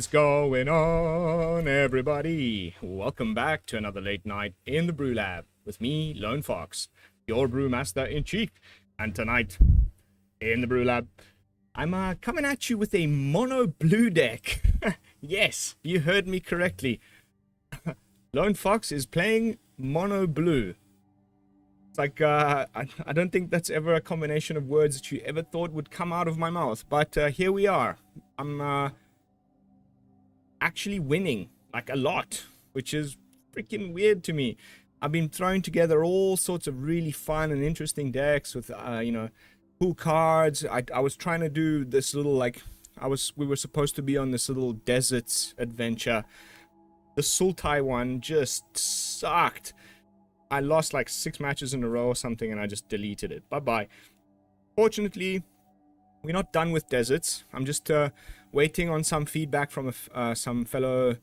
is going on, everybody? Welcome back to another late night in the BrewLab with me, Lone Fox, your brewmaster in chief. And tonight in the BrewLab, I'm coming at you with a mono blue deck. Yes, you heard me correctly. Lone Fox is playing mono blue. It's like, I don't think that's ever a combination of words that you ever thought would come out of my mouth. But here we are. I'm actually winning, like, a lot, which is freaking weird to me. I've been throwing together all sorts of really fun and interesting decks with, you know, cool cards. I was trying to do this little, like, we were supposed to be on this little deserts adventure. The Sultai one just sucked. I lost like 6 matches in a row or something, and I just deleted it. Bye-bye. Fortunately, we're not done with deserts. I'm just waiting on some feedback from some fellow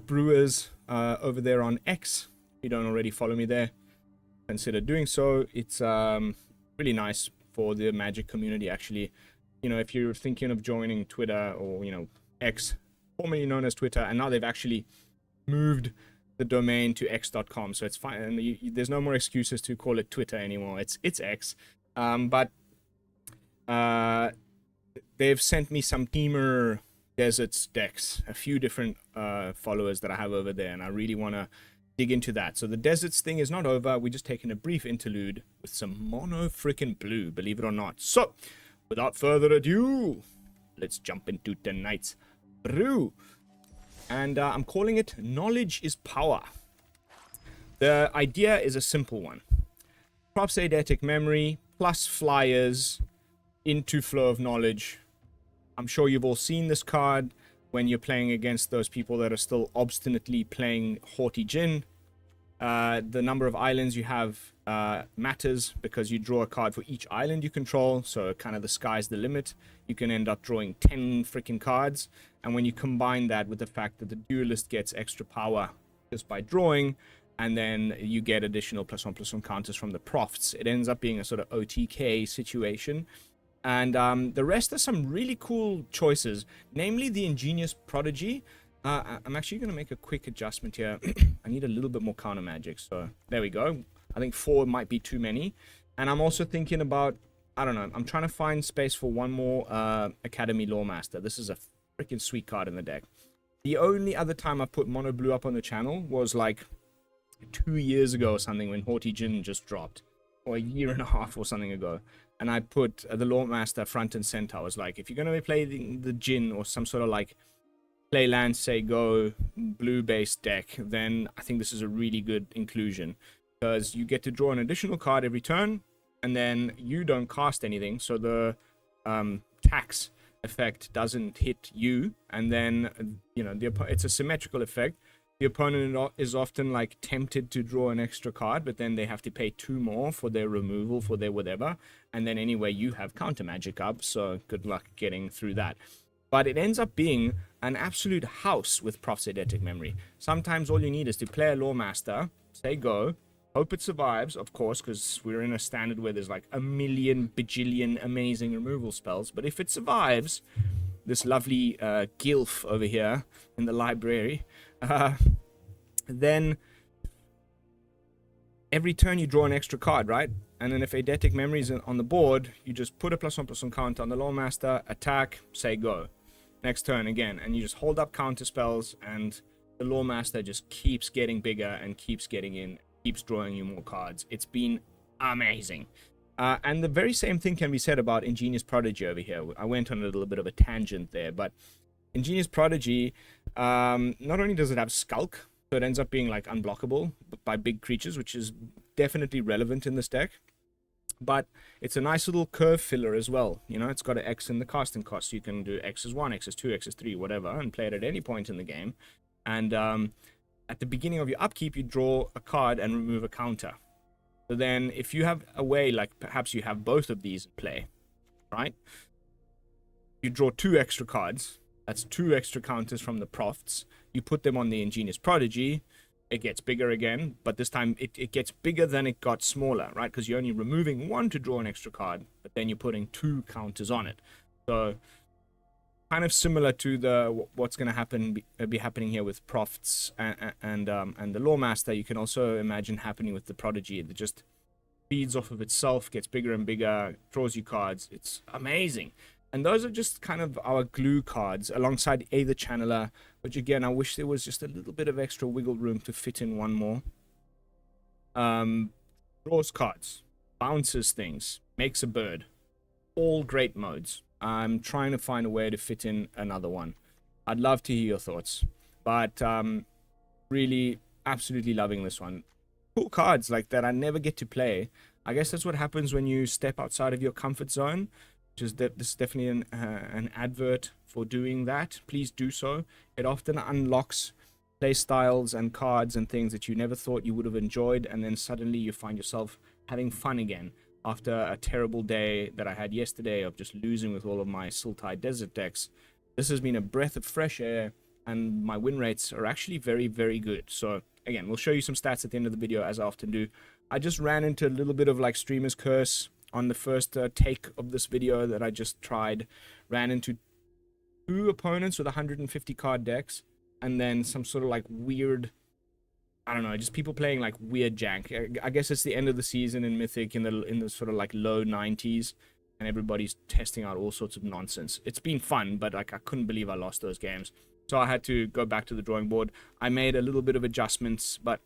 brewers over there on X. If you don't already follow me there, consider doing so. It's really nice for the Magic community, actually. You know, if you're thinking of joining Twitter or, you know, X, formerly known as Twitter, and now they've actually moved the domain to x.com, so it's fine, and there's no more excuses to call it Twitter anymore. It's X. But they've sent me some Teamer Deserts decks, a few different followers that I have over there, and I really want to dig into that. So the Deserts thing is not over. We're just taking a brief interlude with some mono freaking blue, believe it or not. So without further ado, let's jump into tonight's brew. And I'm calling it Knowledge is Power. The idea is a simple one. Props Eidetic memory plus flyers into Flow of Knowledge. I'm sure you've all seen this card when you're playing against those people that are still obstinately playing Haughty Djinn. The number of islands you have matters because you draw a card for each island you control, so kind of the sky's the limit. You can end up drawing 10 freaking cards, and when you combine that with the fact that the Duelist gets extra power just by drawing, and then you get additional +1/+1 counters from the Profts, it ends up being a sort of OTK situation. And the rest are some really cool choices, namely the Ingenious Prodigy. I'm actually going to make a quick adjustment here. I need a little bit more counter magic, so there we go. I think 4 might be too many. And I'm also thinking about, I don't know, I'm trying to find space for one more Academy Loremaster. This is a freaking sweet card in the deck. The only other time I put mono blue up on the channel was like 2 years ago or something, when Haughty Djinn just dropped, or a year and a half or something ago. And I put the Loremaster front and center. I was like, if you're going to be playing the Djinn or some sort of like play land, say go blue based deck, then I think this is a really good inclusion, because you get to draw an additional card every turn, and then you don't cast anything, so the tax effect doesn't hit you, and then, you know, it's a symmetrical effect. The opponent is often like tempted to draw an extra card, but then they have to pay 2 more for their removal, for their whatever, and then anyway you have counter magic up, so good luck getting through that. But it ends up being an absolute house with Proft's Eidetic memory. Sometimes all you need is to play a Loremaster, say go, hope it survives, of course, because we're in a standard where there's like a million bajillion amazing removal spells. But if it survives, this lovely gilf over here in the library, then every turn you draw an extra card, right? And then if Eidetic memory is on the board, you just put a +1/+1 counter on the Loremaster, attack, say go. Next turn again, and you just hold up counter spells, and the Loremaster just keeps getting bigger and keeps getting in, keeps drawing you more cards. It's been amazing. And the very same thing can be said about Ingenious Prodigy over here. I went on a little bit of a tangent there, but Ingenious Prodigy, not only does it have Skulk, so it ends up being like unblockable by big creatures, which is definitely relevant in this deck, but it's a nice little curve filler as well. You know, it's got an X in the casting cost. You can do X1, X2, X3, whatever, and play it at any point in the game. And at the beginning of your upkeep, you draw a card and remove a counter. So then if you have a way, like perhaps you have both of these in play, right? You draw 2 extra cards. That's 2 extra counters from the Profts. You put them on the Ingenious Prodigy. It gets bigger again, but this time it gets bigger than it got smaller, right? Because you're only removing 1 to draw an extra card, but then you're putting 2 counters on it. So kind of similar to the what's going to be happening here with Profts and the Loremaster. You can also imagine happening with the Prodigy. It just feeds off of itself, gets bigger and bigger, draws you cards. It's amazing. And those are just kind of our glue cards alongside Aether Channeler, which again, I wish there was just a little bit of extra wiggle room to fit in one more. Draws cards, bounces things, makes a bird. All great modes. I'm trying to find a way to fit in another one. I'd love to hear your thoughts, but really, absolutely loving this one. Cool cards like that I never get to play. I guess that's what happens when you step outside of your comfort zone. This is definitely an advert for doing that. Please do so. It often unlocks play styles and cards and things that you never thought you would have enjoyed, and then suddenly you find yourself having fun again after a terrible day that I had yesterday of just losing with all of my Sultai Desert decks. This has been a breath of fresh air, and my win rates are actually very, very good. So again, we'll show you some stats at the end of the video, as I often do. I just ran into a little bit of like streamer's curse on the first take of this video that I just tried. Ran into 2 opponents with 150 card decks, and then some sort of like weird, I don't know, just people playing like weird jank. I guess it's the end of the season in Mythic in the sort of like low 90s, and everybody's testing out all sorts of nonsense. It's been fun, but like I couldn't believe I lost those games. So I had to go back to the drawing board. I made a little bit of adjustments, but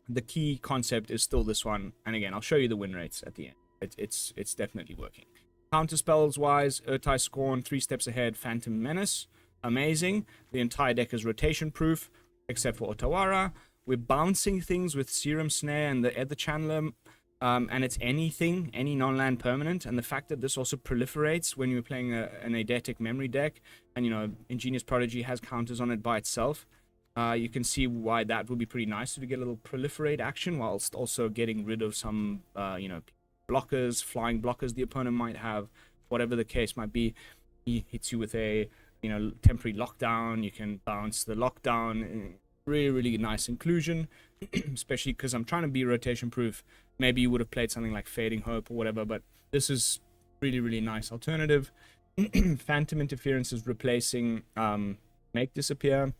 the key concept is still this one. And again, I'll show you the win rates at the end. It's definitely working. Counter spells wise, Ertai Scorn 3 steps ahead, Phantom Menace, amazing. The entire deck is rotation proof except for Otawara. We're bouncing things with Serum Snare and the Aether Channeler, and it's anything, any non-land permanent. And the fact that this also proliferates when you're playing an Eidetic memory deck, and you know, Ingenious Prodigy has counters on it by itself. You can see why that would be pretty nice to get a little proliferate action, whilst also getting rid of some, you know, blockers, flying blockers the opponent might have, whatever the case might be. He hits you with a, you know, temporary lockdown. You can bounce the lockdown. Really, really nice inclusion, especially because I'm trying to be rotation proof. Maybe you would have played something like Fading Hope or whatever, but this is really, really nice alternative. Phantom Interference is replacing Make Disappear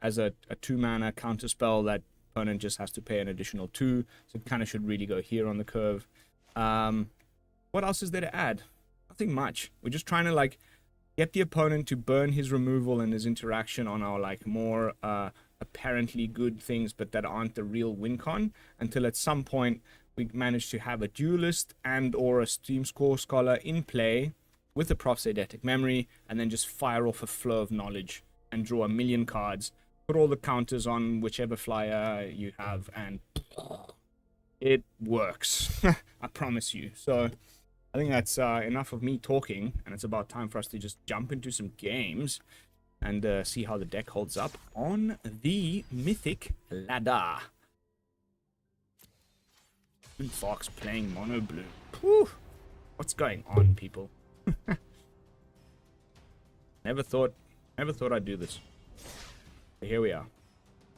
as a 2-mana counter spell that opponent just has to pay an additional 2, so it kind of should really go here on the curve. What else is there to add? Nothing much. We're just trying to like get the opponent to burn his removal and his interaction on our like more apparently good things, but that aren't the real win con, until at some point we manage to have a Duelist and or a Steamcore Scholar in play with the Proft's Eidetic memory, and then just fire off a flow of knowledge and draw a million cards, put all the counters on whichever flyer you have, and it works. I promise you. So I think that's enough of me talking, and it's about time for us to just jump into some games and see how the deck holds up on the Mythic ladder. Fox playing mono blue. Whew. What's going on, people? Never thought I'd do this. But here we are.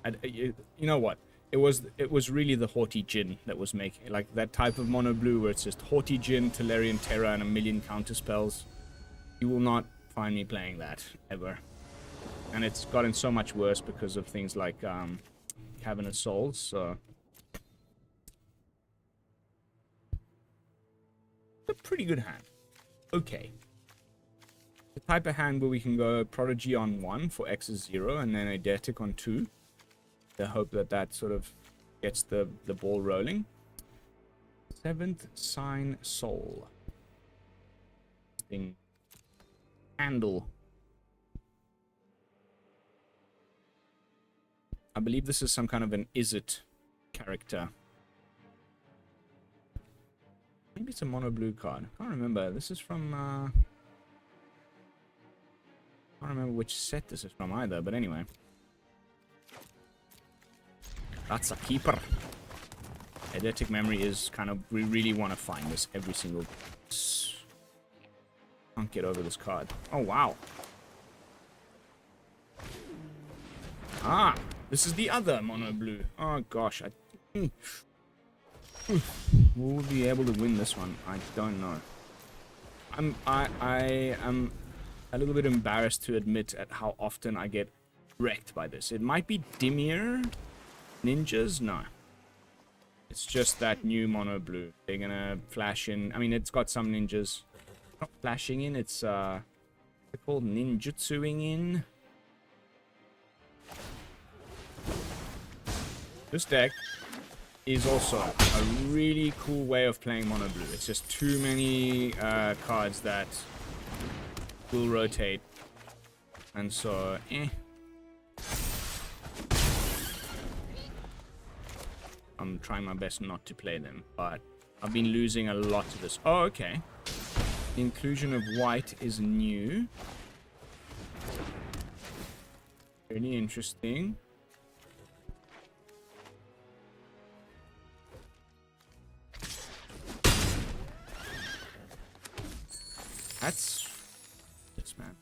And you know what? It was really the Haughty Djinn that was making, like, that type of mono blue where it's just Haughty Djinn, Tolarian Terror, and a million counter spells. You will not find me playing that ever. And it's gotten so much worse because of things like Cavernous Souls. So it's a pretty good hand. Okay. The type of hand where we can go Prodigy on 1 for X is 0, and then Eidetic on 2. I hope that sort of gets the ball rolling. 7th Sign Soul. Thing. Handle. I believe this is some kind of an Is-It character. Maybe it's a mono blue card. I can't remember. This is from I don't remember which set this is from either, but anyway. That's a keeper. Eidetic memory is kind of, we really want to find this every single. Can't get over this card. Oh wow. Ah, this is the other mono blue. Oh gosh, will we be able to win this one? I don't know. I am a little bit embarrassed to admit at how often I get wrecked by this. It might be Dimir ninjas. No. It's just that new mono blue. They're gonna flash in. I mean, it's got some ninjas. Not flashing in, it's they're called ninjutsuing in. This deck is also a really cool way of playing mono blue. It's just too many cards that will rotate. And so, I'm trying my best not to play them, but I've been losing a lot to this. Oh, okay. The inclusion of white is new. Really interesting. That's this, man.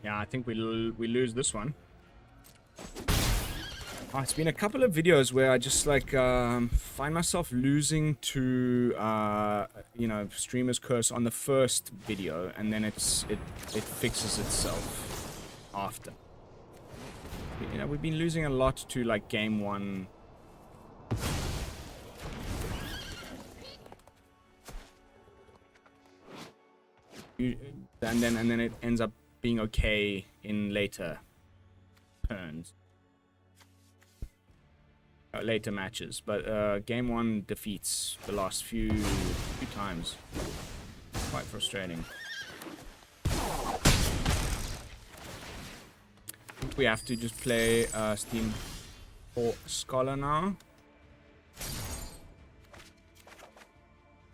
Yeah, I think we lose this one. Oh, it's been a couple of videos where I just like find myself losing to you know, streamer's curse on the first video, and then it fixes itself after. You know, we've been losing a lot to like game 1. And then it ends up being okay in later turns. Later matches, but game 1 defeats the last few times. Quite frustrating. I think we have to just play Steamcore Scholar now.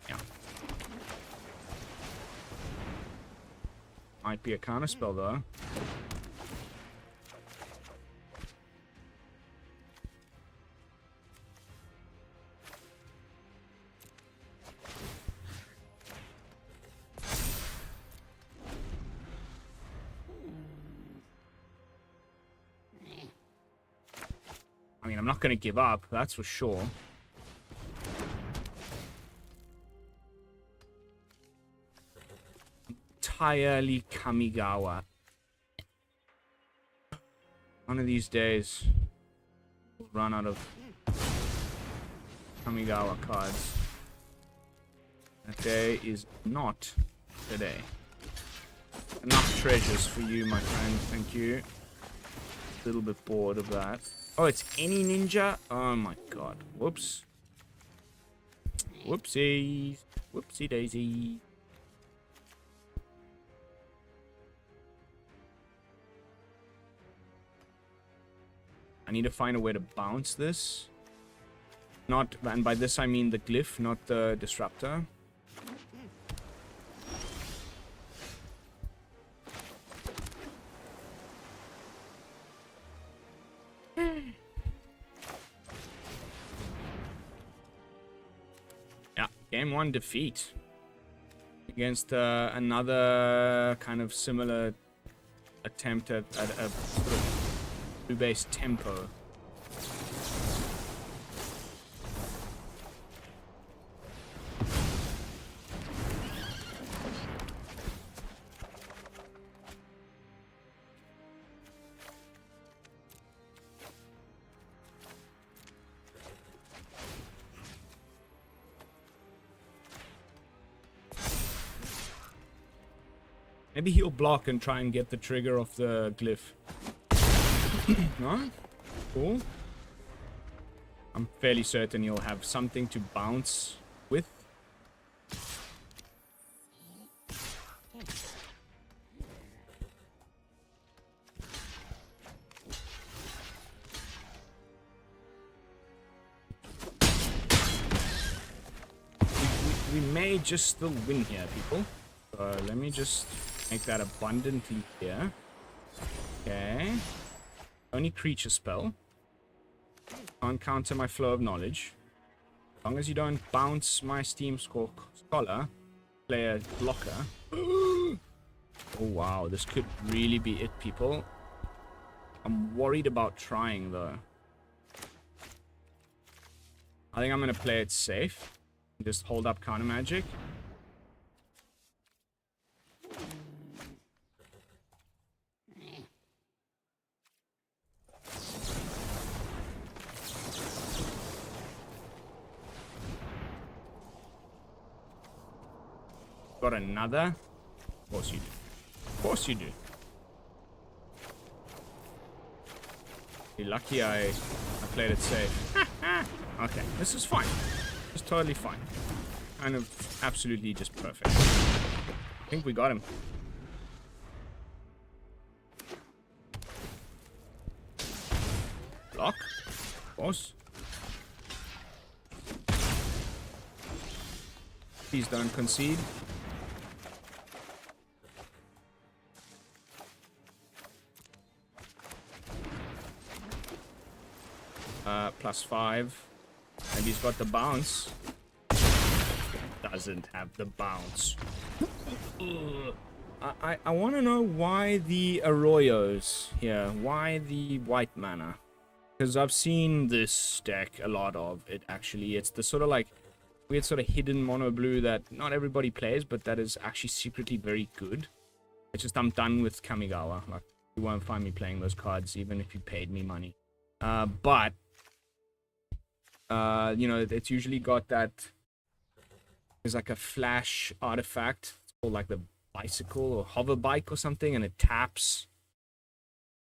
Yeah. Might be a counter spell though. I mean, I'm not going to give up, that's for sure. Entirely Kamigawa. One of these days, we'll run out of Kamigawa cards. That day is not today. Enough treasures for you, my friend. Thank you. A little bit bored of that. Oh, it's any ninja? Oh my god. Whoops. Whoopsies. Whoopsie daisy. I need to find a way to bounce this. Not, and by this I mean the glyph, not the disruptor. Yeah, game 1 defeat against another kind of similar attempt at a sort of blue-based tempo. Maybe he'll block and try and get the trigger off the glyph. No? Cool. I'm fairly certain he'll have something to bounce with. We may just still win here, people. So let me just make that abundantly clear. Okay. Only creature spell. Can't counter my flow of knowledge. As long as you don't bounce my Steamcore Scholar, player blocker. Oh wow, this could really be it, people. I'm worried about trying though. I think I'm gonna play it safe. Just hold up counter magic. Got another? Of course you do. Of course you do. You're lucky I played it safe. Okay, this is fine. It's totally fine. Kind of absolutely just perfect. I think we got him. Block. Of course. Please don't concede. +5. And he's got the bounce. Doesn't have the bounce. I want to know why the Arroyos here. Why the white mana? Because I've seen this deck a lot of it actually. It's the sort of like weird sort of hidden mono blue that not everybody plays, but that is actually secretly very good. It's just I'm done with Kamigawa. Like, you won't find me playing those cards even if you paid me money. But you know, it's usually got that. There's like a flash artifact. It's called like the bicycle or hover bike or something, and it taps.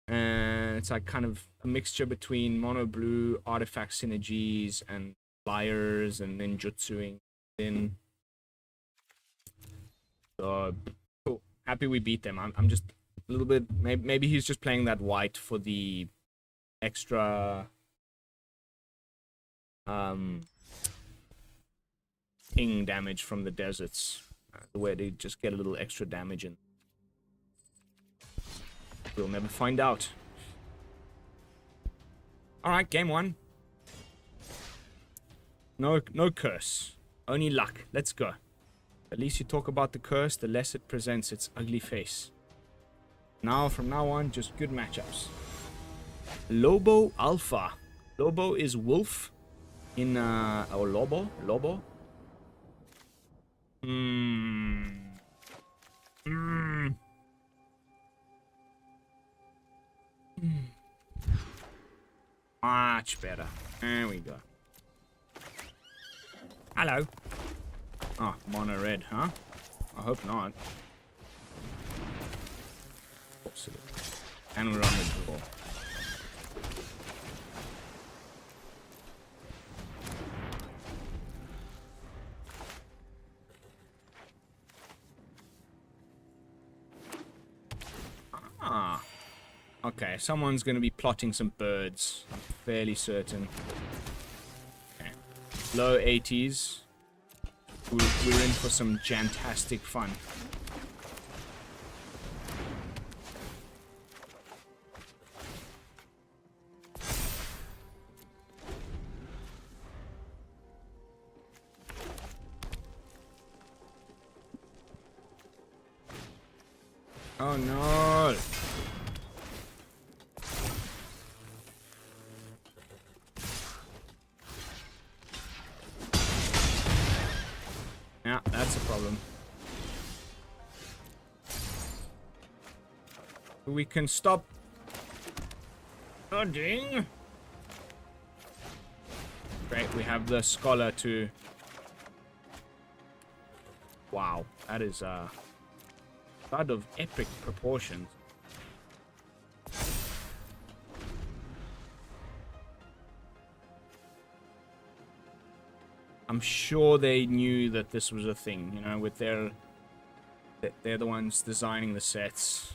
And it's like kind of a mixture between mono blue artifact synergies and flyers and ninjutsuing in. So cool. Happy we beat them. I'm just a little bit. Maybe he's just playing that white for the extra. Ping damage from the deserts. The way they just get a little extra damage in. We'll never find out. Alright, game 1. No curse. Only luck. Let's go. At least you talk about the curse, the less it presents its ugly face. Now, from now on, just good matchups. Lobo Alpha. Lobo is wolf. In, or Lobo? Much better. There we go. Hello. Oh, mono red, huh? I hope not. And we're on the draw. Okay, someone's going to be plotting some birds. I'm fairly certain. Okay. Low 80s. We're in for some jantastic fun. Oh no! Yeah, that's a problem. We can stop dodging. Great, we have the Scholar to... Wow, that is a card of epic proportions. I'm sure they knew that this was a thing, you know, with their... They're the ones designing the sets.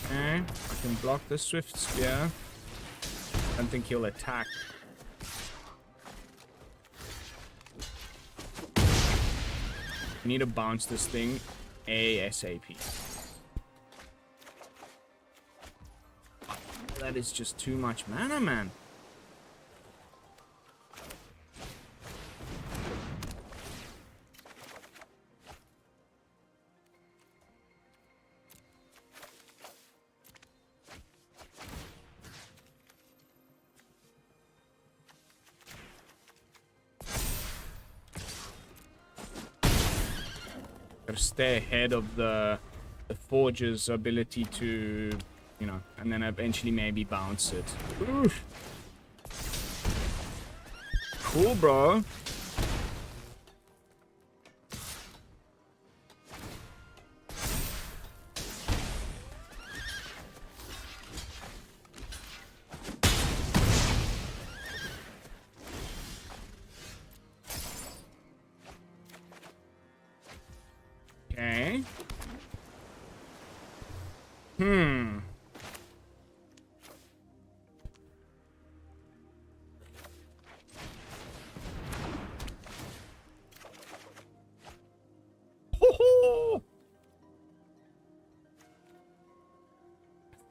Okay, I can block the Swift Spear. I don't think he'll attack. We need to bounce this thing ASAP. That is just too much mana, man. Gotta stay ahead of the Forge's ability to, you know, and then eventually maybe bounce it. Oof. Cool, bro. Okay.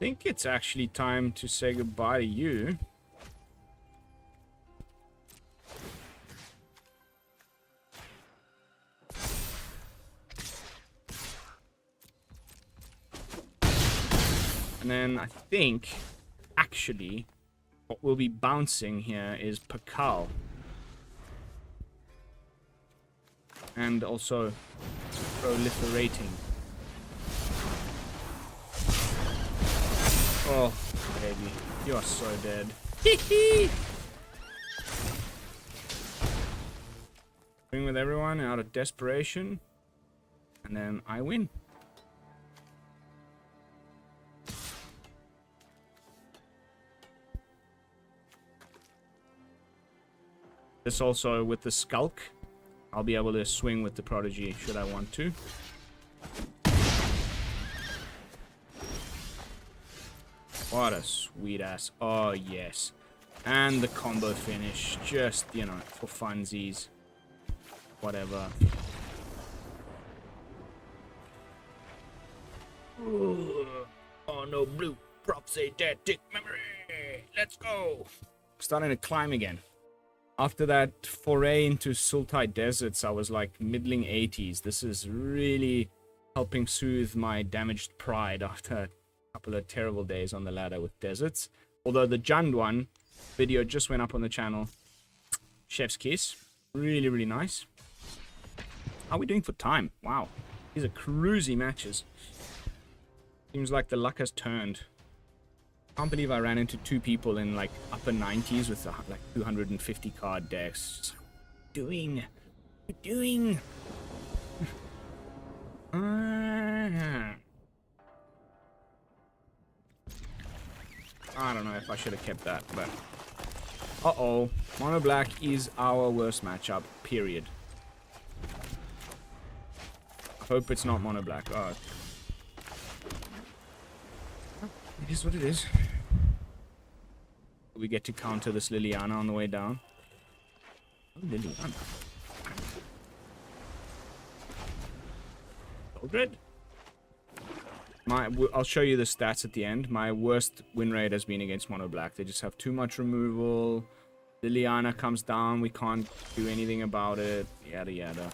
I think it's actually time to say goodbye to you. And then I think, actually, what will be bouncing here is Pakal. And also proliferating. Oh, baby. You are so dead. Going with everyone out of desperation. And then I win. This also with the Skulk. I'll be able to swing with the Prodigy should I want to. What a sweet ass. Oh, yes. And the combo finish. Just, you know, for funsies. Whatever. Ooh. Oh, no, blue. Props Aether memory. Let's go. Starting to climb again. After that foray into Sultai Deserts, I was like middling 80s. This is really helping soothe my damaged pride after a couple of terrible days on the ladder with deserts. Although the Jund one video just went up on the channel. Chef's kiss. Really, really nice. How are we doing for time? Wow. These are cruisy matches. Seems like the luck has turned. Can't believe I ran into two people in like upper 90s with like 250 card decks. Doing? I don't know if I should have kept that, but uh-oh. Mono black is our worst matchup, period. I hope it's not mono black. Oh. It is what it is. We get to counter this Liliana on the way down. Oh, Liliana. Eldred? I'll show you the stats at the end. My worst win rate has been against mono black. They just have too much removal. Liliana comes down. We can't do anything about it. Yada yada.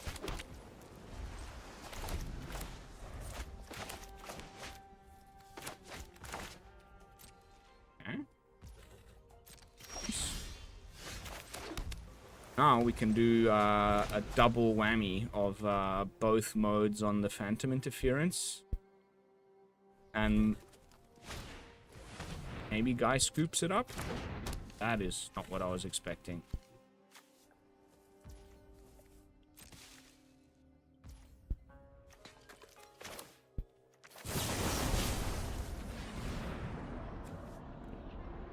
Now we can do a double whammy of both modes on the Phantom Interference. And maybe Guy scoops it up? That is not what I was expecting.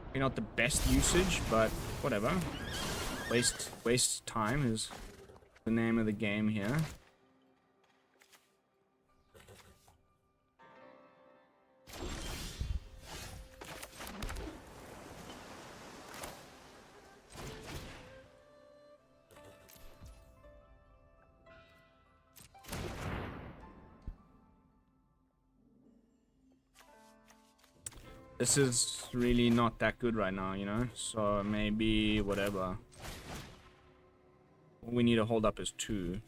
Maybe not the best usage, but whatever. Waste time is the name of the game here. This is really not that good right now, you know? So maybe whatever. All we need to hold up is 2.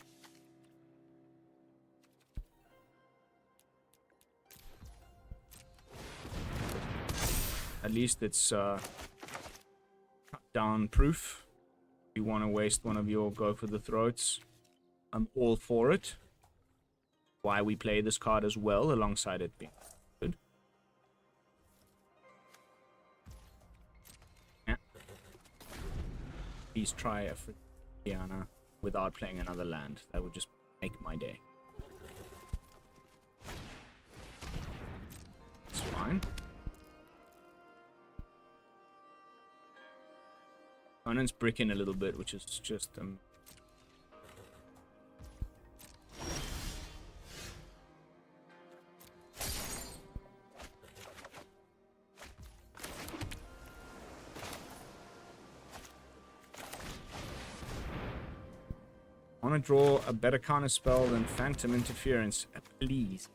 At least it's cut down proof. If you want to waste one of your go for the throats, I'm all for it. why we play this card as well, alongside it being good. Yeah. Please try a Diana without playing another land. That would just make my day. It's fine. Opponent's bricking a little bit, which is just I want to draw a better counter spell than Phantom Interference, please.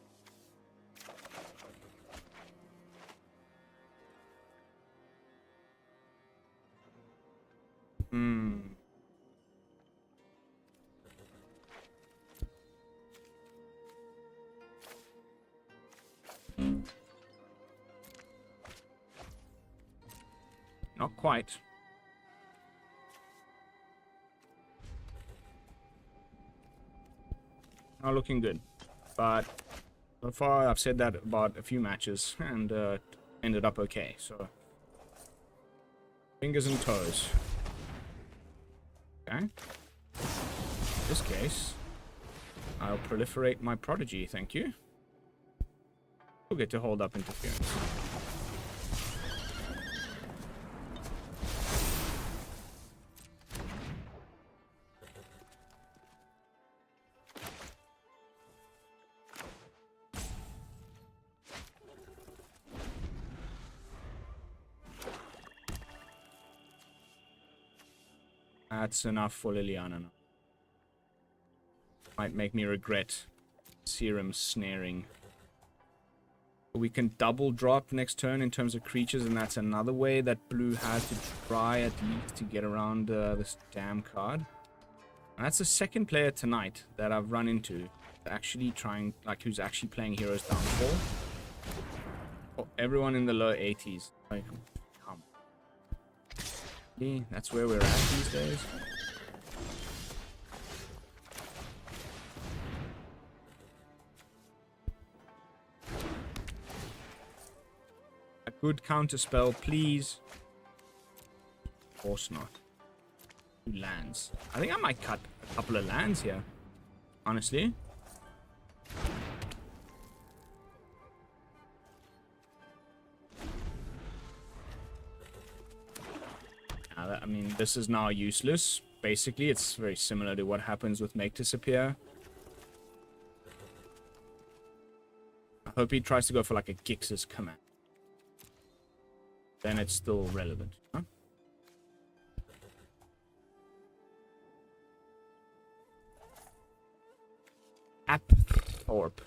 Not quite. Not looking good. But so far I've said that about a few matches and ended up okay. So fingers and toes. Okay. In this case, I'll proliferate my Prodigy, thank you. We'll get to hold up interference. That's enough for Liliana now. Might make me regret Serum Snaring. We can double drop next turn in terms of creatures, and that's another way that blue has to try at least to get around this damn card. And that's the second player tonight that I've run into actually trying, like, who's actually playing Heroes Downfall. Oh, everyone in the low 80s. Like, come. That's where we're at these days. A good counter spell, please. Of course not. 2 lands. I think I might cut a couple of lands here. Honestly. I mean, this is now useless. Basically, it's very similar to what happens with Make Disappear. I hope he tries to go for like a Gix's command. Then it's still relevant, huh? Apthorpe.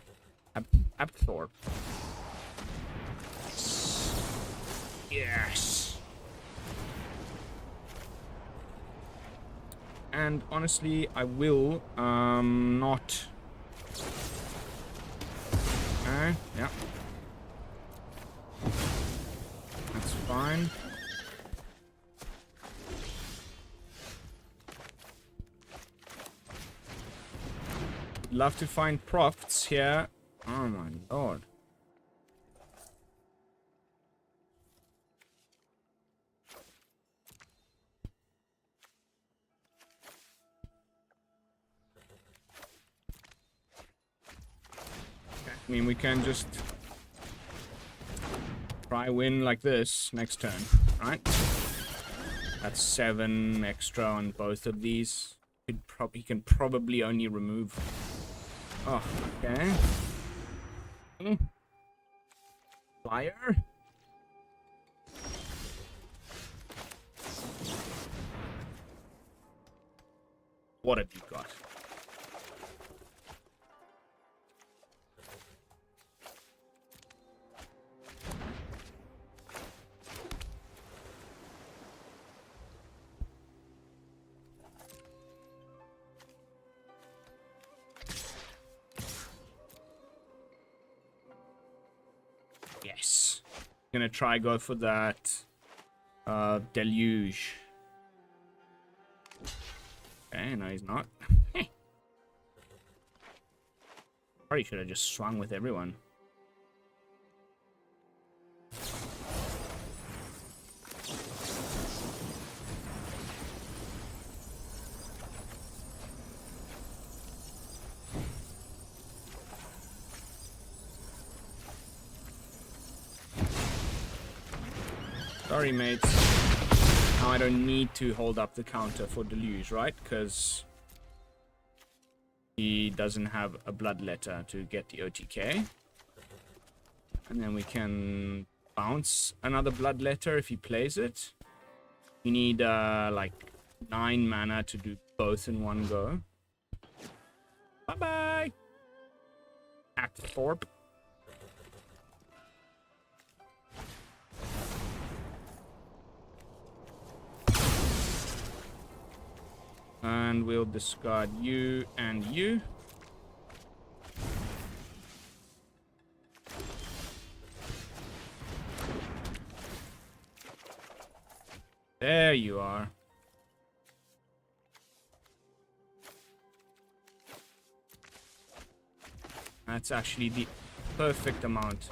Apthorpe. Yes. And honestly, I will not. Yeah. That's fine. Love to find profts here. Oh my lord. I mean, we can just try win like this next turn, right? That's 7 extra on both of these. He can probably only remove. Oh, okay. Flyer. What have you got? Yes. Gonna try go for that deluge. Okay, no he's not. Probably should have just swung with everyone. Sorry, mates. Now I don't need to hold up the counter for Deluge, right? Because he doesn't have a bloodletter to get the OTK. And then we can bounce another bloodletter if he plays it. You need like 9 mana to do both in one go. Bye-bye! Acthorpe. And we'll discard you and you. There you are. That's actually the perfect amount.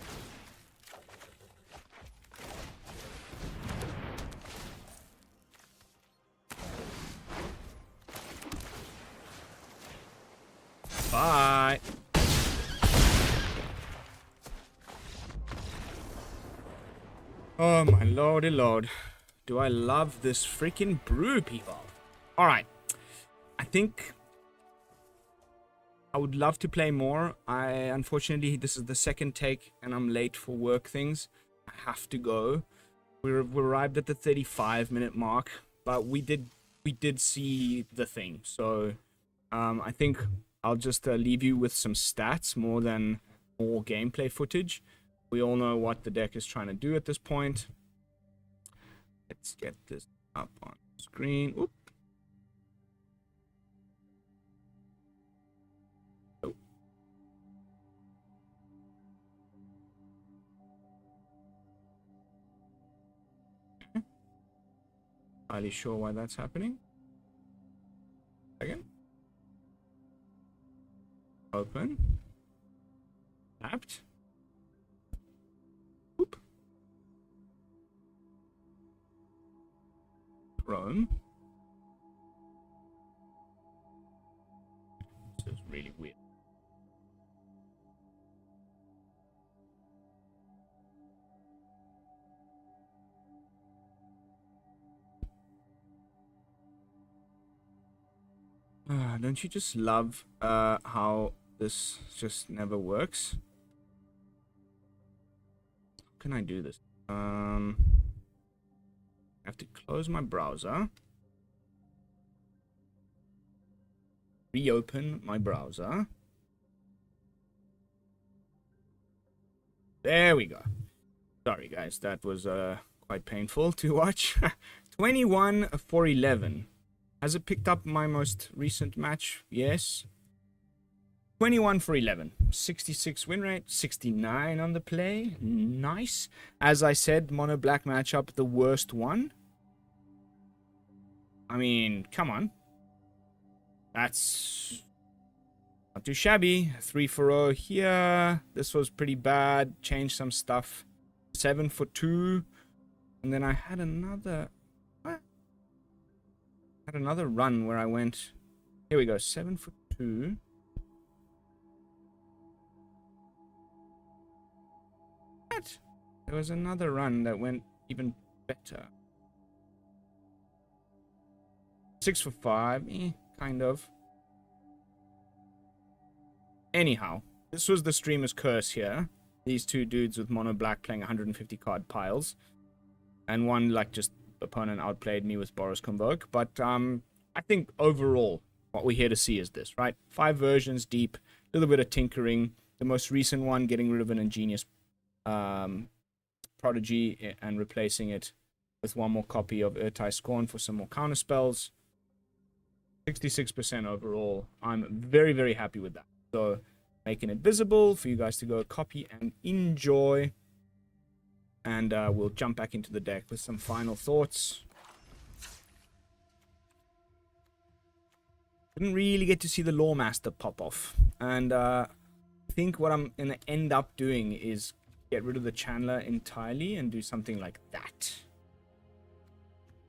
Bye. Oh my lordy lord. Do I love this freaking brew, people. Alright. I think I would love to play more. Unfortunately, this is the second take and I'm late for work things. I have to go. We arrived at the 35-minute mark, but we did see the thing. So I think I'll just leave you with some stats more than more gameplay footage. We all know what the deck is trying to do at this point. Let's get this up on screen. Oop. Oh. Highly sure why that's happening. Again. Open. Tapped. Oop. Chrome. This is really weird. Don't you just love how this just never works? How can I do this? I have to close my browser. Reopen my browser. There we go. Sorry guys, that was quite painful to watch. 21 for 11. Has it picked up my most recent match? Yes. 21 for 11. 66 win rate. 69 on the play. Nice. As I said, mono black matchup, the worst one. I mean, come on. That's not too shabby. 3 for 0 here. This was pretty bad. Changed some stuff. 7 for 2. And then I had another... another run where I went, here we go, 7 for 2. What? There was another run that went even better. 6 for 5, kind of. Anyhow, this was the streamer's curse here. These two dudes with mono black playing 150 card piles. And one like just opponent outplayed me with Boros Convoke, but I think overall what we're here to see is this, right? 5 versions deep, a little bit of tinkering. The most recent one getting rid of an Ingenious Prodigy and replacing it with one more copy of Ertai Scorn for some more counter spells. 66% overall. I'm very, very happy with that. So making it visible for you guys to go copy and enjoy. And we'll jump back into the deck with some final thoughts. Didn't really get to see the Loremaster pop off. And I think what I'm going to end up doing is get rid of the Channeler entirely and do something like that.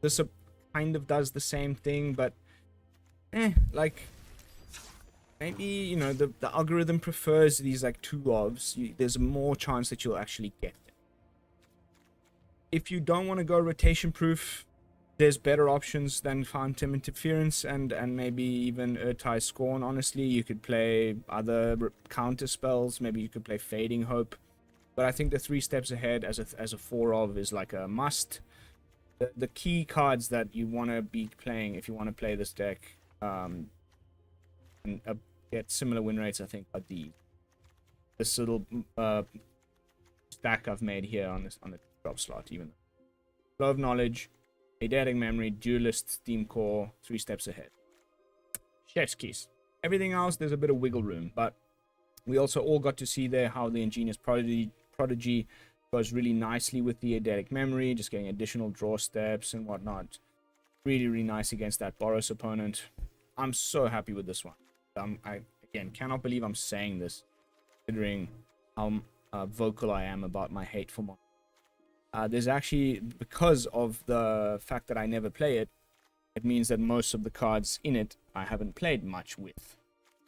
This kind of does the same thing, but like maybe, you know, the algorithm prefers these like 2 ofs. There's more chance that you'll actually get them. If you don't want to go rotation proof, there's better options than Phantom Interference and maybe even Ertai Scorn. Honestly, you could play other counter spells. Maybe you could play Fading Hope. But I think the 3 steps ahead as a 4 of is like a must. The key cards that you want to be playing if you want to play this deck and get similar win rates, I think, are this little stack I've made here on the drop slot. Even Flow of Knowledge, Eidetic Memory, Duelist, Steamcore, 3 steps ahead. Chef's Kiss. Everything else, there's a bit of wiggle room, but we also all got to see there how the Ingenious Prodigy goes really nicely with the Eidetic Memory, just getting additional draw steps and whatnot. Really, really nice against that Boros opponent. I'm so happy with this one. I, again, cannot believe I'm saying this, considering how vocal I am about my hate for Mono. There's actually, because of the fact that I never play it, it means that most of the cards in it I haven't played much with.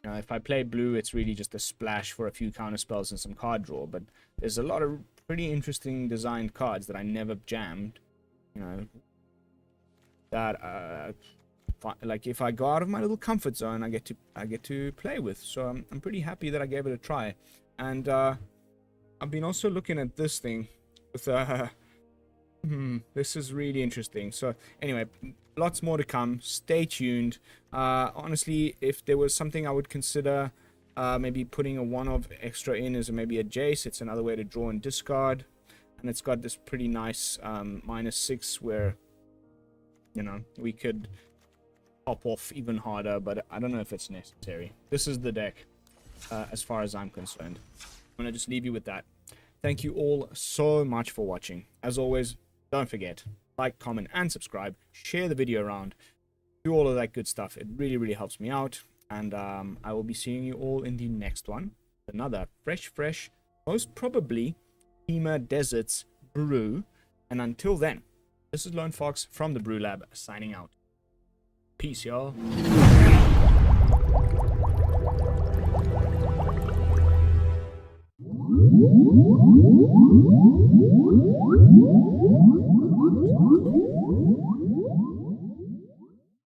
If I play blue, it's really just a splash for a few counter spells and some card draw, but there's a lot of pretty interesting designed cards that I never jammed, you know, that like if I go out of my little comfort zone, I get to play with. So I'm pretty happy that I gave it a try. And I've been also looking at this thing with this is really interesting. So anyway, lots more to come. Stay tuned. Honestly, if there was something I would consider maybe putting a 1 of extra in as maybe a Jace. It's another way to draw and discard, and it's got this pretty nice -6 where, you know, we could pop off even harder, but I don't know if it's necessary. This is the deck as far as I'm concerned. I'm gonna just leave you with that. Thank you all so much for watching. As always, don't forget, like, comment, and subscribe. Share the video around. Do all of that good stuff. It really, really helps me out. And I will be seeing you all in the next one. Another fresh, most probably Tema Deserts brew. And until then, this is Lone Fox from the BrewLab signing out. Peace, y'all. Woo!